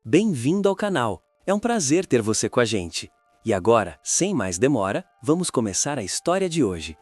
Bem-vindo ao canal. É um prazer ter você com a gente. E agora, sem mais demora, vamos começar a história de hoje.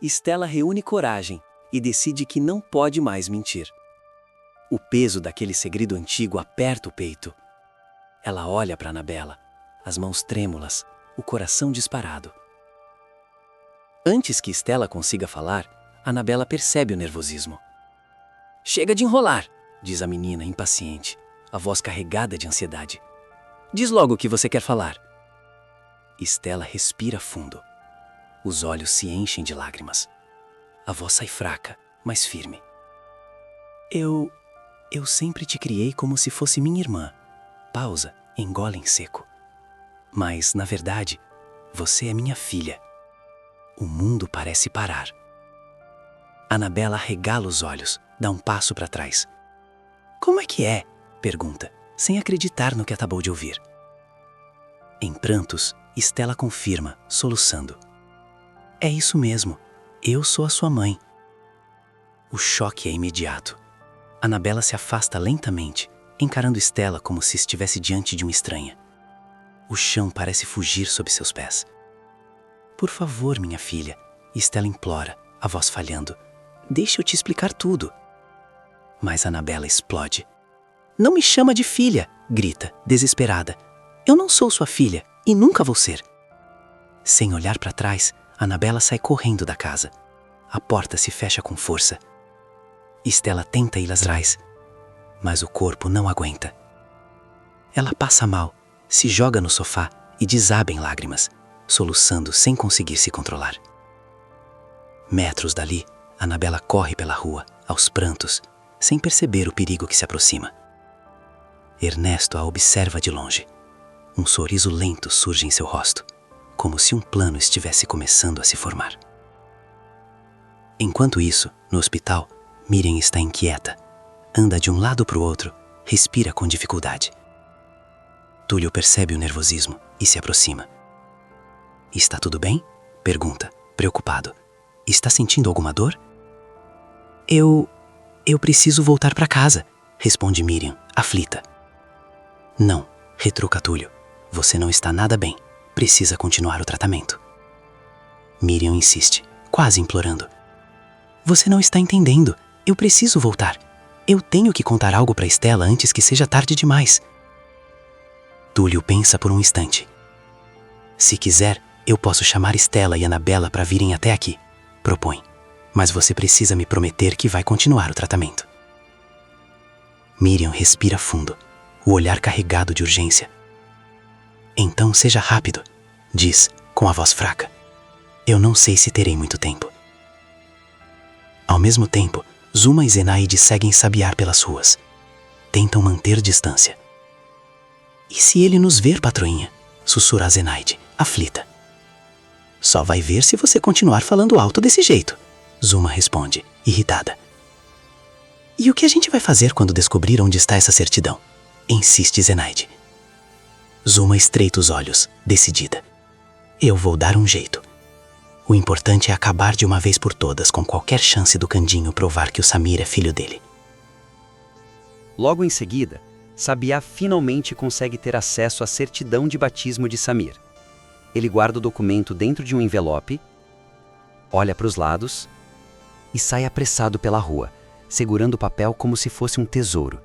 Estela reúne coragem e decide que não pode mais mentir. O peso daquele segredo antigo aperta o peito. Ela olha para Annabella, as mãos trêmulas, o coração disparado. Antes que Estela consiga falar, Annabella percebe o nervosismo. "Chega de enrolar", diz a menina impaciente, a voz carregada de ansiedade. "Diz logo o que você quer falar." Estela respira fundo. Os olhos se enchem de lágrimas. A voz sai fraca, mas firme. Eu sempre te criei como se fosse minha irmã." Pausa, engole em seco. "Mas, na verdade, você é minha filha." O mundo parece parar. Annabella arregala os olhos, dá um passo para trás. "Como é que é?" pergunta, sem acreditar no que acabou de ouvir. Em prantos, Estela confirma, soluçando. "É isso mesmo, eu sou a sua mãe." O choque é imediato. Annabella se afasta lentamente, encarando Estela como se estivesse diante de uma estranha. O chão parece fugir sob seus pés. "Por favor, minha filha," Estela implora, a voz falhando. "Deixa eu te explicar tudo." Mas Annabella explode. "Não me chama de filha!" grita, desesperada. "Eu não sou sua filha e nunca vou ser." Sem olhar para trás, Annabella sai correndo da casa. A porta se fecha com força. Estela tenta ir atrás, mas o corpo não aguenta. Ela passa mal, se joga no sofá e desaba em lágrimas, soluçando sem conseguir se controlar. Metros dali, Annabella corre pela rua, aos prantos, sem perceber o perigo que se aproxima. Ernesto a observa de longe. Um sorriso lento surge em seu rosto, como se um plano estivesse começando a se formar. Enquanto isso, no hospital, Miriam está inquieta. Anda de um lado para o outro, respira com dificuldade. Túlio percebe o nervosismo e se aproxima. "Está tudo bem?" pergunta, preocupado. "Está sentindo alguma dor?" Eu preciso voltar para casa", responde Miriam, aflita. "Não", retruca Túlio. "Você não está nada bem. Precisa continuar o tratamento." Miriam insiste, quase implorando. "Você não está entendendo. Eu preciso voltar. Eu tenho que contar algo para Estela antes que seja tarde demais." Túlio pensa por um instante. "Se quiser, eu posso chamar Estela e Annabella para virem até aqui", propõe. "Mas você precisa me prometer que vai continuar o tratamento." Miriam respira fundo, o olhar carregado de urgência. "Então seja rápido", diz, com a voz fraca. "Eu não sei se terei muito tempo." Ao mesmo tempo, Zuma e Zenaide seguem sabiar pelas ruas. Tentam manter distância. "E se ele nos ver, patroinha?", sussurra a Zenaide, aflita. "Só vai ver se você continuar falando alto desse jeito", Zuma responde, irritada. "E o que a gente vai fazer quando descobrir onde está essa certidão?", insiste Zenaide. Zuma estreita os olhos, decidida. "Eu vou dar um jeito. O importante é acabar de uma vez por todas com qualquer chance do Candinho provar que o Samir é filho dele." Logo em seguida, Sabiá finalmente consegue ter acesso à certidão de batismo de Samir. Ele guarda o documento dentro de um envelope, olha para os lados e sai apressado pela rua, segurando o papel como se fosse um tesouro.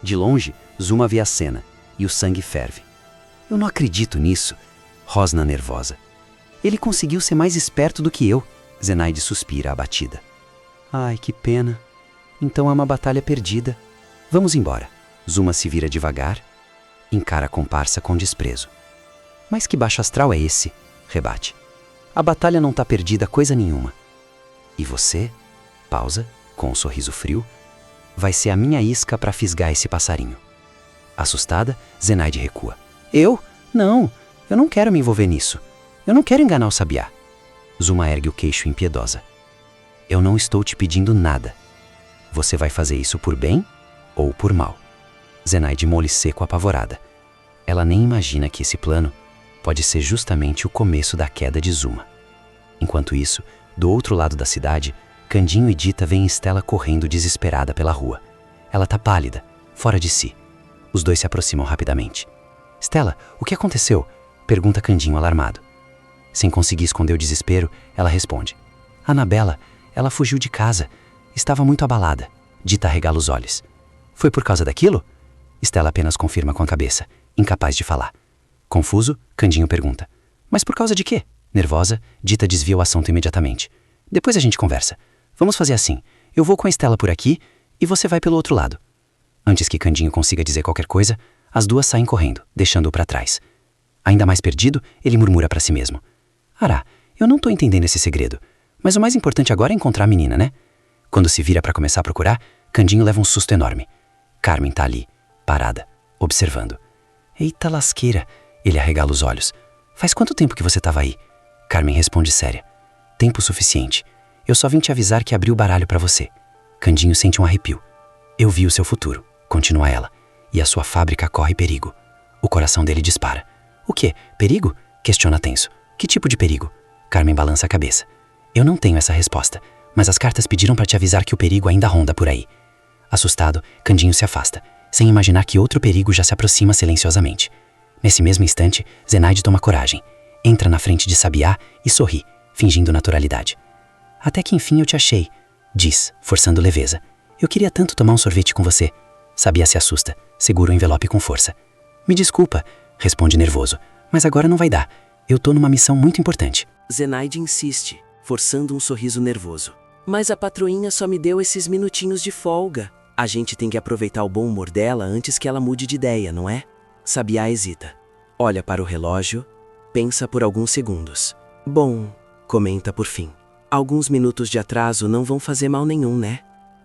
De longe, Zuma vê a cena e o sangue ferve. "Eu não acredito nisso", rosna nervosa. "Ele conseguiu ser mais esperto do que eu", Zenaide suspira abatida. "Ai, que pena. Então é uma batalha perdida. Vamos embora." Zuma se vira devagar, encara a comparsa com desprezo. "Mas que baixo astral é esse?", rebate. "A batalha não tá perdida coisa nenhuma." "E você?", pausa, com um sorriso frio, "vai ser a minha isca para fisgar esse passarinho." Assustada, Zenaide recua. "Eu? Não, eu não quero me envolver nisso. Eu não quero enganar o Sabiá." Zuma ergue o queixo impiedosa. "Eu não estou te pedindo nada. Você vai fazer isso por bem ou por mal?" Zenaide mole seco apavorada. Ela nem imagina que esse plano pode ser justamente o começo da queda de Zuma. Enquanto isso, do outro lado da cidade, Candinho e Dita veem Estela correndo desesperada pela rua. Ela tá pálida, fora de si. Os dois se aproximam rapidamente. Stella, o que aconteceu? Pergunta Candinho alarmado. Sem conseguir esconder o desespero, ela responde. Annabella, ela fugiu de casa. Estava muito abalada. Dita arregala os olhos. Foi por causa daquilo? Stella apenas confirma com a cabeça, incapaz de falar. Confuso, Candinho pergunta. Mas por causa de quê? Nervosa, Dita desvia o assunto imediatamente. Depois a gente conversa. Vamos fazer assim. Eu vou com a Stella por aqui e você vai pelo outro lado. Antes que Candinho consiga dizer qualquer coisa, as duas saem correndo, deixando-o para trás. Ainda mais perdido, ele murmura para si mesmo. Ará, eu não tô entendendo esse segredo. Mas o mais importante agora é encontrar a menina, né? Quando se vira para começar a procurar, Candinho leva um susto enorme. Carmen tá ali, parada, observando. Eita lasqueira, ele arregala os olhos. Faz quanto tempo que você estava aí? Carmen responde séria. Tempo suficiente. Eu só vim te avisar que abri o baralho para você. Candinho sente um arrepio. Eu vi o seu futuro, continua ela. E a sua fábrica corre perigo. O coração dele dispara. O quê? Perigo? Questiona tenso. Que tipo de perigo? Carmen balança a cabeça. Eu não tenho essa resposta, mas as cartas pediram para te avisar que o perigo ainda ronda por aí. Assustado, Candinho se afasta, sem imaginar que outro perigo já se aproxima silenciosamente. Nesse mesmo instante, Zenaide toma coragem, entra na frente de Sabiá e sorri, fingindo naturalidade. Até que enfim eu te achei, diz, forçando leveza. Eu queria tanto tomar um sorvete com você. Sabiá se assusta, segura o envelope com força. Me desculpa, responde nervoso, mas agora não vai dar. Eu tô numa missão muito importante. Zenaide insiste, forçando um sorriso nervoso. Mas a patroinha só me deu esses minutinhos de folga. A gente tem que aproveitar o bom humor dela antes que ela mude de ideia, não é? Sabiá hesita. Olha para o relógio, pensa por alguns segundos. Bom, comenta por fim. Alguns minutos de atraso não vão fazer mal nenhum, né?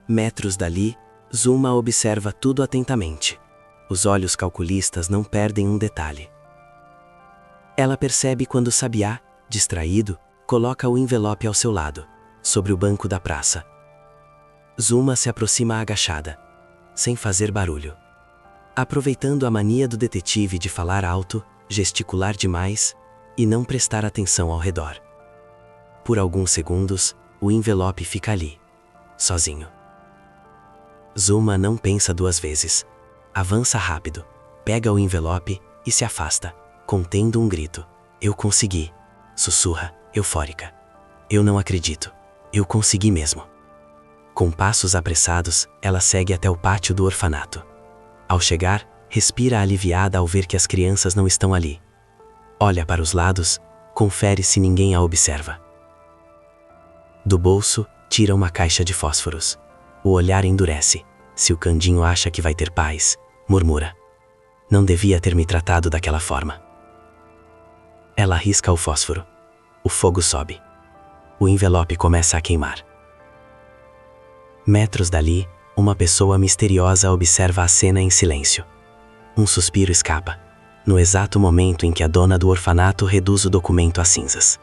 Metros dali, Zuma observa tudo atentamente. Os olhos calculistas não perdem um detalhe. Ela percebe quando Sabiá, distraído, coloca o envelope ao seu lado, sobre o banco da praça. Zuma se aproxima agachada, sem fazer barulho. Aproveitando a mania do detetive de falar alto, gesticular demais e não prestar atenção ao redor. Por alguns segundos, o envelope fica ali, sozinho. Zuma não pensa duas vezes. Avança rápido, pega o envelope e se afasta, contendo um grito. Eu consegui, sussurra, eufórica. Eu não acredito. Eu consegui mesmo. Com passos apressados, ela segue até o pátio do orfanato. Ao chegar, respira aliviada ao ver que as crianças não estão ali. Olha para os lados, confere se ninguém a observa. Do bolso, tira uma caixa de fósforos. O olhar endurece. Se o Candinho acha que vai ter paz, murmura. Não devia ter me tratado daquela forma. Ela arrisca o fósforo. O fogo sobe. O envelope começa a queimar. Metros dali, uma pessoa misteriosa observa a cena em silêncio. Um suspiro escapa, no exato momento em que a dona do orfanato reduz o documento a cinzas.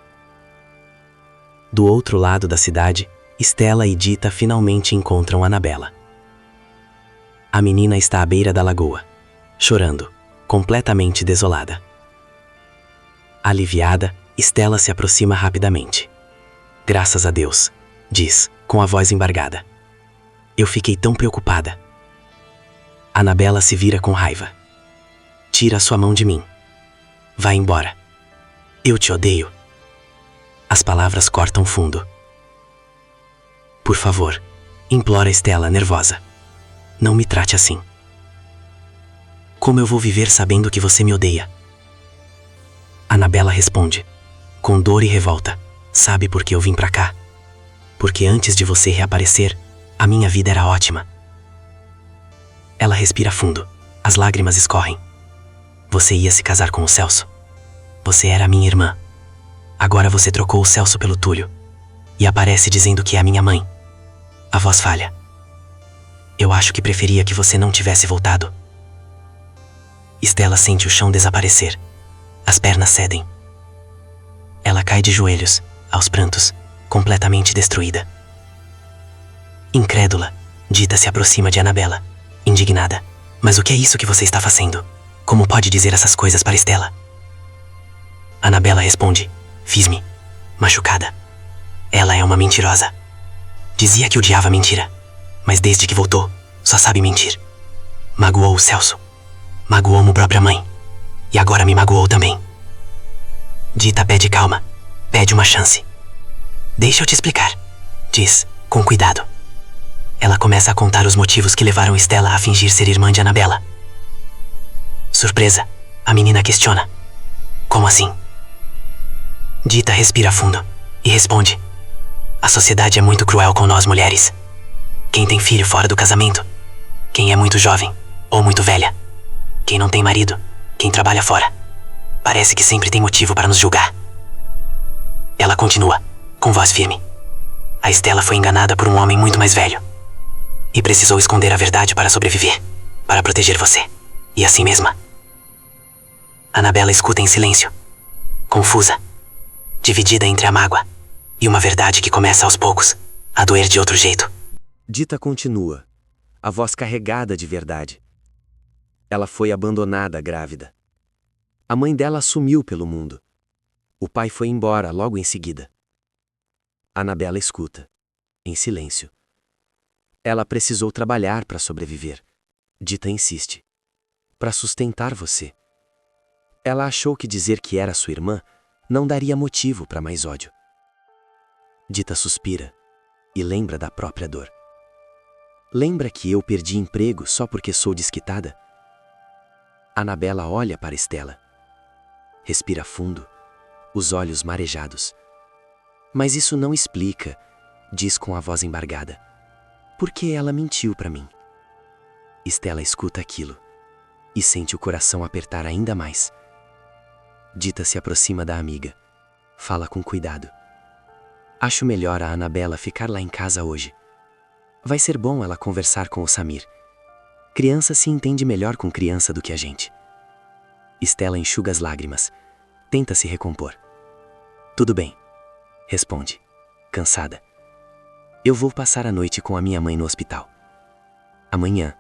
Do outro lado da cidade, Stella e Dita finalmente encontram Annabella. A menina está à beira da lagoa, chorando, completamente desolada. Aliviada, Stella se aproxima rapidamente. Graças a Deus, diz, com a voz embargada. Eu fiquei tão preocupada. Annabella se vira com raiva. Tira sua mão de mim. Vai embora. Eu te odeio. As palavras cortam fundo. Por favor, implora Stella, nervosa. Não me trate assim. Como eu vou viver sabendo que você me odeia? Annabella responde, com dor e revolta. Sabe por que eu vim pra cá? Porque antes de você reaparecer, a minha vida era ótima. Ela respira fundo. As lágrimas escorrem. Você ia se casar com o Celso. Você era minha irmã. Agora você trocou o Celso pelo Túlio. E aparece dizendo que é a minha mãe. A voz falha. Eu acho que preferia que você não tivesse voltado. Stella sente o chão desaparecer. As pernas cedem. Ela cai de joelhos, aos prantos, completamente destruída. Incrédula, Dita se aproxima de Annabella, indignada. Mas o que é isso que você está fazendo? Como pode dizer essas coisas para Stella? Annabella responde, fiz-me, machucada. Ela é uma mentirosa. Dizia que odiava mentira, mas desde que voltou, só sabe mentir. Magoou o Celso. Magoou minha própria mãe. E agora me magoou também. Dita pede calma. Pede uma chance. Deixa eu te explicar. Diz, com cuidado. Ela começa a contar os motivos que levaram Stella a fingir ser irmã de Annabella. Surpresa, a menina questiona. Como assim? Dita respira fundo e responde. A sociedade é muito cruel com nós mulheres. Quem tem filho fora do casamento, quem é muito jovem ou muito velha, quem não tem marido, quem trabalha fora. Parece que sempre tem motivo para nos julgar. Ela continua, com voz firme. A Stella foi enganada por um homem muito mais velho. E precisou esconder a verdade para sobreviver, para proteger você. E assim mesma. Annabella escuta em silêncio, confusa, dividida entre a mágoa e uma verdade que começa aos poucos a doer de outro jeito. Dita continua, a voz carregada de verdade. Ela foi abandonada grávida. A mãe dela sumiu pelo mundo. O pai foi embora logo em seguida. Annabella escuta, em silêncio. Ela precisou trabalhar para sobreviver. Dita insiste. Para sustentar você. Ela achou que dizer que era sua irmã não daria motivo para mais ódio. Dita suspira e lembra da própria dor. Lembra que eu perdi emprego só porque sou desquitada? Annabella olha para Stella. Respira fundo, os olhos marejados. Mas isso não explica, diz com a voz embargada. Por que ela mentiu para mim? Stella escuta aquilo e sente o coração apertar ainda mais. Dita se aproxima da amiga. Fala com cuidado. Acho melhor a Annabella ficar lá em casa hoje. Vai ser bom ela conversar com o Samir. Criança se entende melhor com criança do que a gente. Stella enxuga as lágrimas. Tenta se recompor. Tudo bem, responde, cansada. Eu vou passar a noite com a minha mãe no hospital. Amanhã,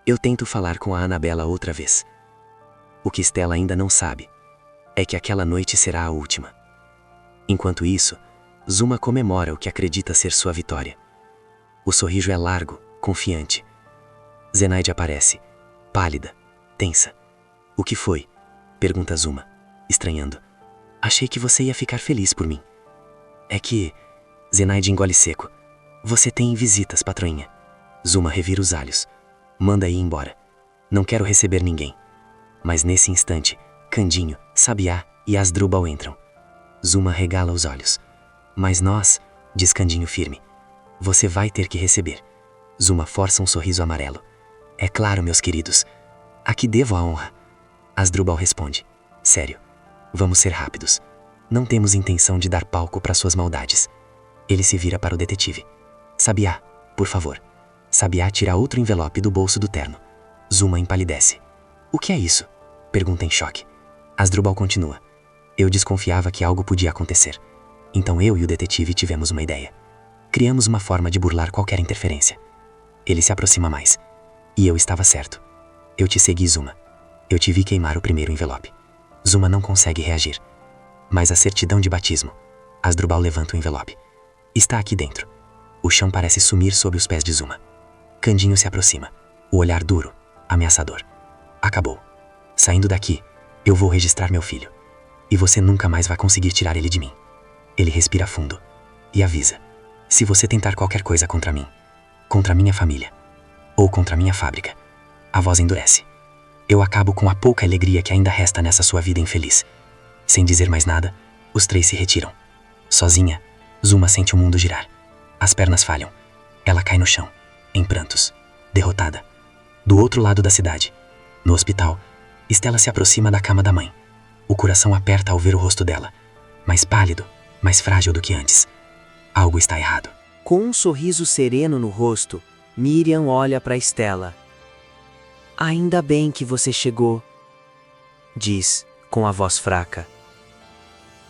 eu tento falar com a Annabella outra vez. O que Stella ainda não sabe é que aquela noite será a última. Enquanto isso, Zuma comemora o que acredita ser sua vitória. O sorriso é largo, confiante. Zenaide aparece, pálida, tensa. O que foi? Pergunta Zuma, estranhando. Achei que você ia ficar feliz por mim. É que... Zenaide engole seco. Você tem visitas, patroinha. Zuma revira os olhos. Manda ir embora. Não quero receber ninguém. Mas nesse instante, Candinho, Sabiá e Asdrubal entram. Zuma regala os olhos. Mas nós, diz Candinho firme, você vai ter que receber. Zuma força um sorriso amarelo. É claro, meus queridos. A que devo a honra? Asdrubal responde. Sério. Vamos ser rápidos. Não temos intenção de dar palco para suas maldades. Ele se vira para o detetive. Sabiá, por favor. Sabiá tira outro envelope do bolso do terno. Zuma empalidece. O que é isso? Pergunta em choque. Asdrubal continua. Eu desconfiava que algo podia acontecer. Então eu e o detetive tivemos uma ideia. Criamos uma forma de burlar qualquer interferência. Ele se aproxima mais. E eu estava certo. Eu te segui, Zuma. Eu te vi queimar o primeiro envelope. Zuma não consegue reagir. Mas a certidão de batismo. Asdrubal levanta o envelope. Está aqui dentro. O chão parece sumir sob os pés de Zuma. Candinho se aproxima. O olhar duro, ameaçador. Acabou. Saindo daqui, eu vou registrar meu filho. E você nunca mais vai conseguir tirar ele de mim. Ele respira fundo e avisa. Se você tentar qualquer coisa contra mim, contra minha família, ou contra minha fábrica, a voz endurece. Eu acabo com a pouca alegria que ainda resta nessa sua vida infeliz. Sem dizer mais nada, os três se retiram. Sozinha, Zuma sente o mundo girar. As pernas falham. Ela cai no chão, em prantos, derrotada. Do outro lado da cidade, no hospital, Stella se aproxima da cama da mãe. O coração aperta ao ver o rosto dela, mais pálido, mais frágil do que antes. Algo está errado. Com um sorriso sereno no rosto, Miriam olha para Stella. Ainda bem que você chegou, diz, com a voz fraca.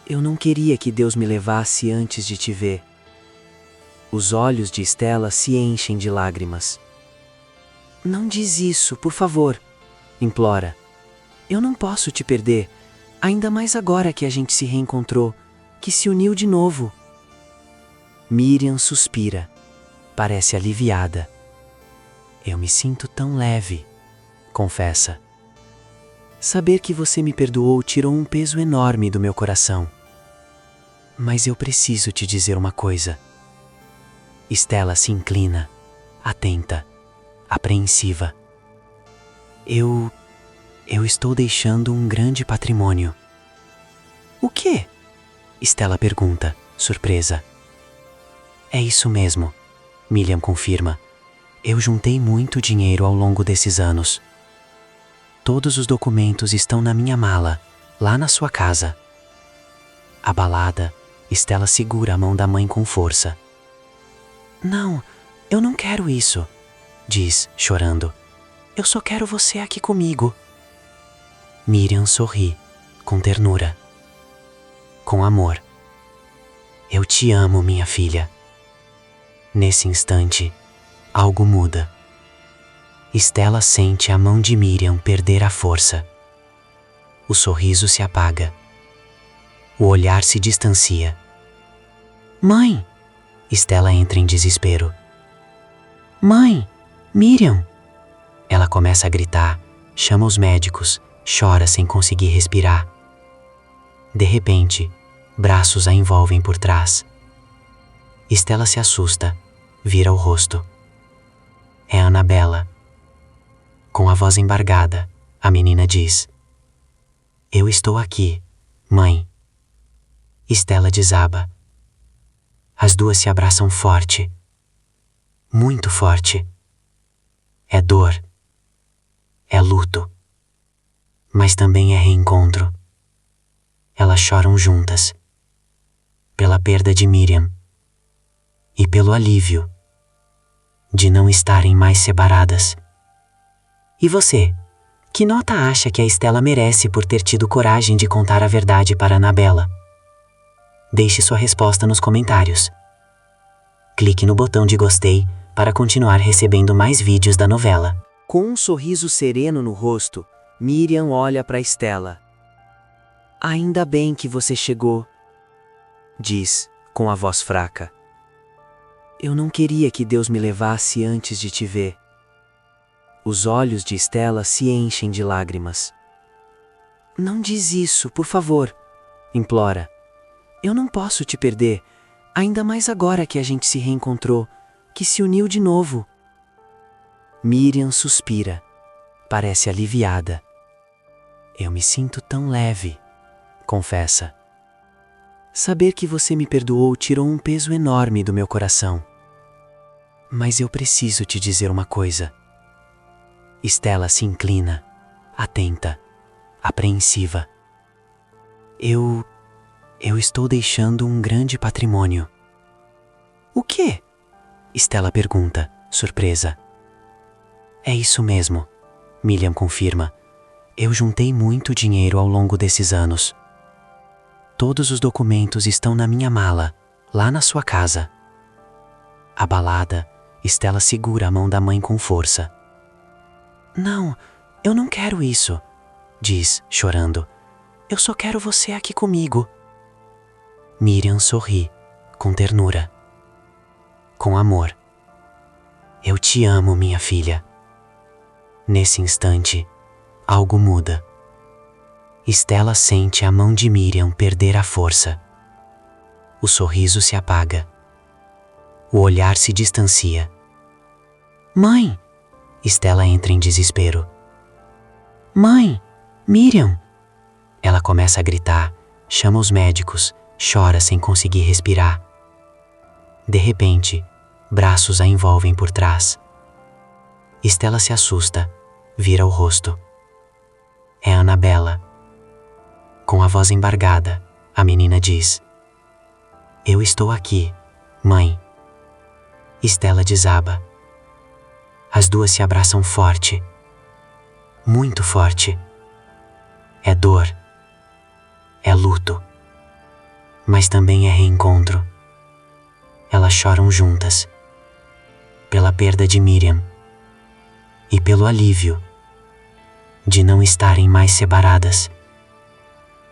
Eu não queria que Deus me levasse antes de te ver. Os olhos de Stella se enchem de lágrimas. Não diz isso, por favor, implora. Eu não posso te perder, ainda mais agora que a gente se reencontrou, que se uniu de novo. Miriam suspira, parece aliviada. Eu me sinto tão leve, confessa. Saber que você me perdoou tirou um peso enorme do meu coração. Mas eu preciso te dizer uma coisa. Stella se inclina, atenta, apreensiva. Eu estou deixando um grande patrimônio. O quê? Stella pergunta, surpresa. É isso mesmo, Miriam confirma. Eu juntei muito dinheiro ao longo desses anos. Todos os documentos estão na minha mala, lá na sua casa. Abalada, Stella segura a mão da mãe com força. Não, eu não quero isso, diz, chorando. Eu só quero você aqui comigo. Miriam sorri, com ternura. Com amor. Eu te amo, minha filha. Nesse instante, algo muda. Stella sente a mão de Miriam perder a força. O sorriso se apaga. O olhar se distancia. Mãe! Stella entra em desespero. Mãe! Miriam! Ela começa a gritar, chama os médicos, chora sem conseguir respirar. De repente, braços a envolvem por trás. Stella se assusta, vira o rosto. É Annabella. Com a voz embargada, a menina diz: Eu estou aqui, mãe. Stella desaba. As duas se abraçam forte. Muito forte. É dor. É luto. Mas também é reencontro. Elas choram juntas. Pela perda de Miriam. E pelo alívio de não estarem mais separadas. E você? Que nota acha que a Stella merece por ter tido coragem de contar a verdade para Annabella? Deixe sua resposta nos comentários. Clique no botão de gostei para continuar recebendo mais vídeos da novela. Com um sorriso sereno no rosto, Miriam olha para Stella. Ainda bem que você chegou, diz, com a voz fraca. Eu não queria que Deus me levasse antes de te ver. Os olhos de Stella se enchem de lágrimas. Não diz isso, por favor, implora. Eu não posso te perder, ainda mais agora que a gente se reencontrou, que se uniu de novo. Miriam suspira, parece aliviada. Eu me sinto tão leve, confessa. Saber que você me perdoou tirou um peso enorme do meu coração. Mas eu preciso te dizer uma coisa. Stella se inclina, atenta, apreensiva. Eu estou deixando um grande patrimônio. O quê? Stella pergunta, surpresa. É isso mesmo, Miriam confirma. Eu juntei muito dinheiro ao longo desses anos. Todos os documentos estão na minha mala, lá na sua casa. Abalada, Stella segura a mão da mãe com força. Não, eu não quero isso, diz, chorando. Eu só quero você aqui comigo. Miriam sorri, com ternura. Com amor. Eu te amo, minha filha. Nesse instante, algo muda. Stella sente a mão de Miriam perder a força. O sorriso se apaga. O olhar se distancia. Mãe! Stella entra em desespero. Mãe! Miriam! Ela começa a gritar, chama os médicos, chora sem conseguir respirar. De repente, braços a envolvem por trás. Stella se assusta, vira o rosto. É Annabella. Com a voz embargada, a menina diz: Eu estou aqui, mãe. Stella desaba. As duas se abraçam forte. Muito forte. É dor. É luto. Mas também é reencontro. Elas choram juntas. Pela perda de Miriam. E pelo alívio de não estarem mais separadas.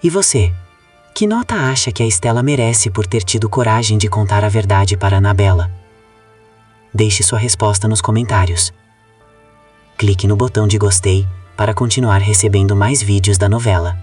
E você? Que nota acha que a Stella merece por ter tido coragem de contar a verdade para Annabella? Deixe sua resposta nos comentários. Clique no botão de gostei para continuar recebendo mais vídeos da novela.